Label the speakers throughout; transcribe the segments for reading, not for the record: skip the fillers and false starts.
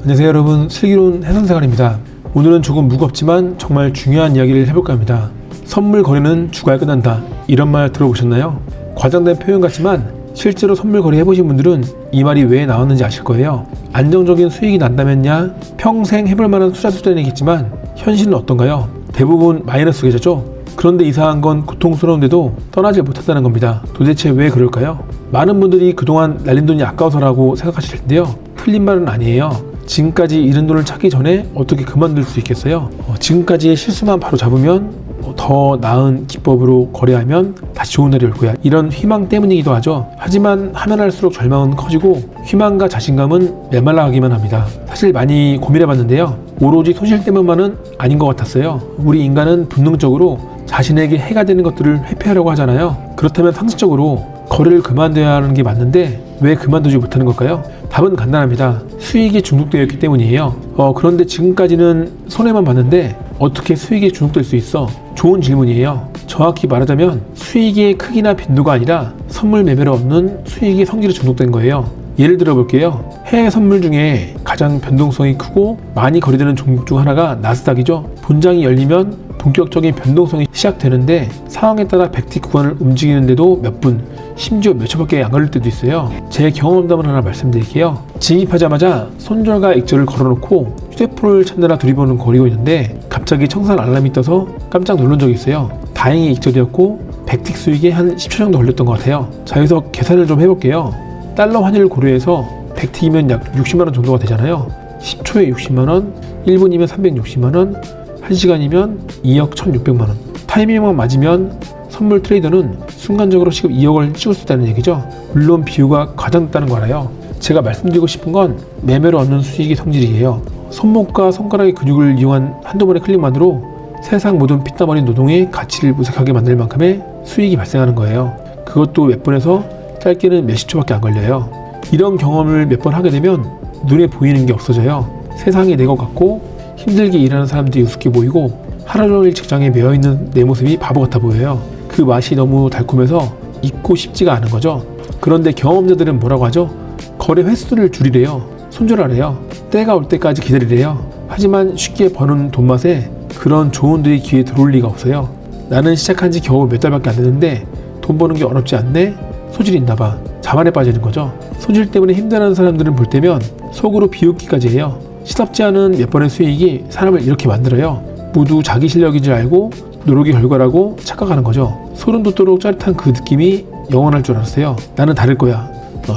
Speaker 1: 안녕하세요 여러분, 슬기로운 해상생활입니다. 오늘은 조금 무겁지만 정말 중요한 이야기를 해볼까 합니다. 선물 거래는 주가에 끝난다, 이런 말 들어보셨나요? 과장된 표현 같지만 실제로 선물 거래 해보신 분들은 이 말이 왜 나왔는지 아실 거예요. 안정적인 수익이 난다면야 평생 해볼 만한 투자이겠지만 현실은 어떤가요? 대부분 마이너스 계좌죠. 그런데 이상한 건 고통스러운데도 떠나질 못한다는 겁니다. 도대체 왜 그럴까요? 많은 분들이 그동안 날린 돈이 아까워서라고 생각하실 텐데요, 틀린 말은 아니에요. 지금까지 잃은 돈을 찾기 전에 어떻게 그만둘 수 있겠어요? 지금까지의 실수만 바로 잡으면 더 나은 기법으로 거래하면 다시 좋은 날이 올 거야, 이런 희망 때문이기도 하죠. 하지만 하면 할수록 절망은 커지고 희망과 자신감은 메말라가기만 합니다. 사실 많이 고민해봤는데요, 오로지 소실 때문만은 아닌 것 같았어요. 우리 인간은 본능적으로 자신에게 해가 되는 것들을 회피하려고 하잖아요. 그렇다면 상식적으로 거래를 그만둬야 하는 게 맞는데 왜 그만두지 못하는 걸까요? 답은 간단합니다. 수익에 중독되어 있기 때문이에요. 그런데 지금까지는 손해만 봤는데 어떻게 수익에 중독될 수 있어? 좋은 질문이에요. 정확히 말하자면 수익의 크기나 빈도가 아니라 선물 매매로 얻는 수익의 성질에 중독된 거예요. 예를 들어 볼게요. 해외 선물 중에 가장 변동성이 크고 많이 거래되는 종목 중 하나가 나스닥이죠. 본장이 열리면 본격적인 변동성이 시작되는데 상황에 따라 100티 구간을 움직이는데도 몇 분, 심지어 몇 초밖에 안 걸릴 때도 있어요. 제 경험담을 하나 말씀드릴게요. 진입하자마자 손절과 익절을 걸어놓고 휴대폰을 찾느라 두리번을 거리고 있는데 갑자기 청산 알람이 떠서 깜짝 놀란 적이 있어요. 다행히 익절이었고 100틱 수익에 한 10초 정도 걸렸던 것 같아요. 자, 여기서 계산을 좀 해볼게요. 달러 환율을 고려해서 100틱이면 약 60만원 정도가 되잖아요. 10초에 60만원, 1분이면 360만원, 1시간이면 2억 1600만원. 타이밍만 맞으면 선물 트레이더는 순간적으로 시급 2억을 찍을 수 있다는 얘기죠. 물론 비유가 과장됐다는 거 알아요. 제가 말씀드리고 싶은 건 매매로 얻는 수익의 성질이에요. 손목과 손가락의 근육을 이용한 한두 번의 클릭만으로 세상 모든 피땀 어린 노동의 가치를 무색하게 만들 만큼의 수익이 발생하는 거예요. 그것도 몇 분에서 짧게는 몇십 초밖에 안 걸려요. 이런 경험을 몇 번 하게 되면 눈에 보이는 게 없어져요. 세상이 내 것 같고 힘들게 일하는 사람들이 우습게 보이고 하루 종일 직장에 매여있는 내 모습이 바보 같아 보여요. 그 맛이 너무 달콤해서 잊고 싶지가 않은 거죠. 그런데 경험자들은 뭐라고 하죠? 거래 횟수를 줄이래요. 손절하래요. 때가 올 때까지 기다리래요. 하지만 쉽게 버는 돈 맛에 그런 조언들이 귀에 들어올 리가 없어요. 나는 시작한 지 겨우 몇 달밖에 안 됐는데 돈 버는 게 어렵지 않네? 소질이 있나봐. 자만에 빠지는 거죠. 소질 때문에 힘들어하는 사람들은 볼 때면 속으로 비웃기까지 해요. 시덥지 않은 몇 번의 수익이 사람을 이렇게 만들어요. 모두 자기 실력인 줄 알고 노력의 결과라고 착각하는 거죠. 소름 돋도록 짜릿한 그 느낌이 영원할 줄 알았어요. 나는 다를 거야.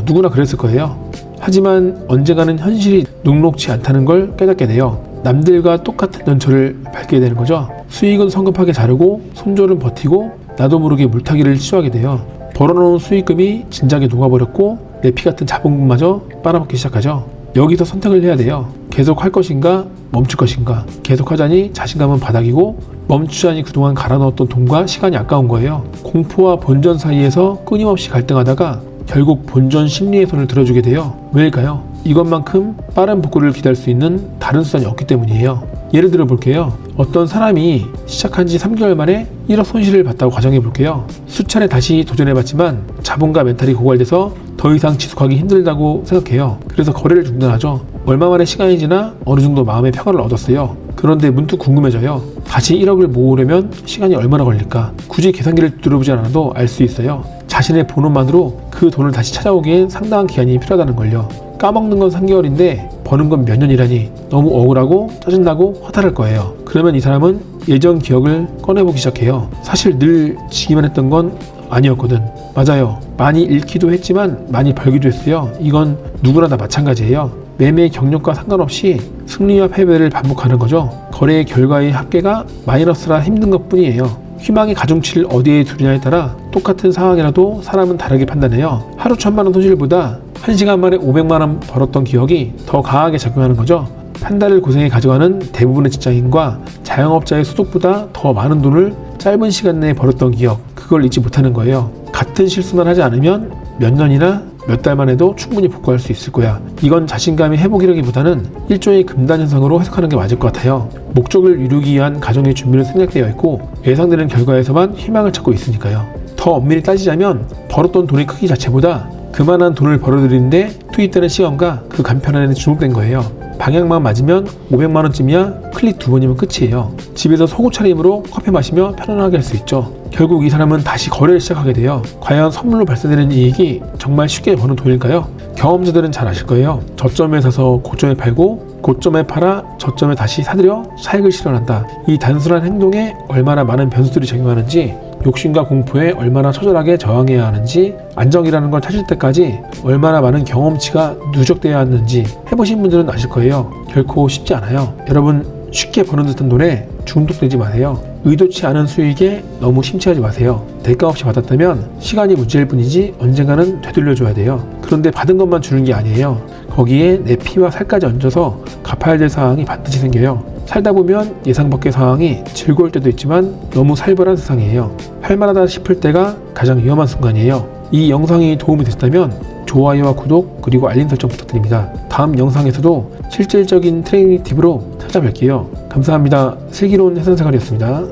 Speaker 1: 누구나 그랬을 거예요. 하지만 언젠가는 현실이 녹록지 않다는 걸 깨닫게 돼요. 남들과 똑같은 연초를 밟게 되는 거죠. 수익은 성급하게 자르고 손절은 버티고 나도 모르게 물타기를 시도하게 돼요. 벌어놓은 수익금이 진작에 녹아버렸고 내 피 같은 자본금마저 빨아먹기 시작하죠. 여기서 선택을 해야 돼요. 계속 할 것인가 멈출 것인가. 계속 하자니 자신감은 바닥이고 멈추자니 그동안 갈아 넣었던 돈과 시간이 아까운 거예요. 공포와 본전 사이에서 끊임없이 갈등하다가 결국 본전 심리의 손을 들어주게 돼요. 왜일까요? 이것만큼 빠른 복구를 기다릴 수 있는 다른 수단이 없기 때문이에요. 예를 들어 볼게요. 어떤 사람이 시작한 지 3개월 만에 1억 손실을 봤다고 가정해 볼게요. 수차례 다시 도전해봤지만 자본과 멘탈이 고갈돼서 더 이상 지속하기 힘들다고 생각해요. 그래서 거래를 중단하죠. 얼마 만에 시간이 지나 어느 정도 마음의 평화를 얻었어요. 그런데 문득 궁금해져요. 다시 1억을 모으려면 시간이 얼마나 걸릴까? 굳이 계산기를 들어보지 않아도 알 수 있어요. 자신의 본업만으로 그 돈을 다시 찾아오기엔 상당한 기간이 필요하다는 걸요. 까먹는 건 3개월인데 버는 건 몇 년이라니 너무 억울하고 짜증나고 화탈할 거예요. 그러면 이 사람은 예전 기억을 꺼내보기 시작해요. 사실 늘 지기만 했던 건 아니었거든. 맞아요. 많이 잃기도 했지만 많이 벌기도 했어요. 이건 누구나 다 마찬가지예요. 매매 경력과 상관없이 승리와 패배를 반복하는 거죠. 거래의 결과의 합계가 마이너스라 힘든 것 뿐이에요. 희망의 가중치를 어디에 두느냐에 따라 똑같은 상황이라도 사람은 다르게 판단해요. 하루 1000만원 손실보다 1시간 만에 500만원 벌었던 기억이 더 강하게 작용하는 거죠. 한 달을 고생해 가져가는 대부분의 직장인과 자영업자의 소득보다 더 많은 돈을 짧은 시간 내에 벌었던 기억, 그걸 잊지 못하는 거예요. 같은 실수만 하지 않으면 몇 년이나 몇 달만 해도 충분히 복구할 수 있을 거야. 이건 자신감의 회복이라기보다는 일종의 금단 현상으로 해석하는 게 맞을 것 같아요. 목적을 이루기 위한 가정의 준비는 생략되어 있고 예상되는 결과에서만 희망을 찾고 있으니까요. 더 엄밀히 따지자면 벌었던 돈의 크기 자체보다 그만한 돈을 벌어들이는데 투입되는 시간과 그 간편 안에 주목된 거예요. 방향만 맞으면 500만원쯤이야 클릭 2번이면 끝이에요. 집에서 소구 차림으로 커피 마시며 편안하게 할 수 있죠. 결국 이 사람은 다시 거래를 시작하게 돼요. 과연 선물로 발생되는 이익이 정말 쉽게 버는 돈일까요? 경험자들은 잘 아실 거예요. 저점에 사서 고점에 팔고 고점에 팔아 저점에 다시 사들여 차익을 실현한다. 이 단순한 행동에 얼마나 많은 변수들이 적용하는지, 욕심과 공포에 얼마나 처절하게 저항해야 하는지, 안정이라는 걸 찾을 때까지 얼마나 많은 경험치가 누적되어야 하는지 해보신 분들은 아실 거예요. 결코 쉽지 않아요. 여러분, 쉽게 버는 듯한 돈에 중독되지 마세요. 의도치 않은 수익에 너무 심취하지 마세요. 대가 없이 받았다면 시간이 문제일 뿐이지 언젠가는 되돌려줘야 돼요. 그런데 받은 것만 주는 게 아니에요. 거기에 내 피와 살까지 얹어서 갚아야 될 상황이 반드시 생겨요. 살다 보면 예상 밖의 상황이 즐거울 때도 있지만 너무 살벌한 세상이에요. 할만하다 싶을 때가 가장 위험한 순간이에요. 이 영상이 도움이 되셨다면 좋아요와 구독 그리고 알림 설정 부탁드립니다. 다음 영상에서도 실질적인 트레이닝 팁으로 찾아뵐게요. 감사합니다. 슬기로운 해상생활이었습니다.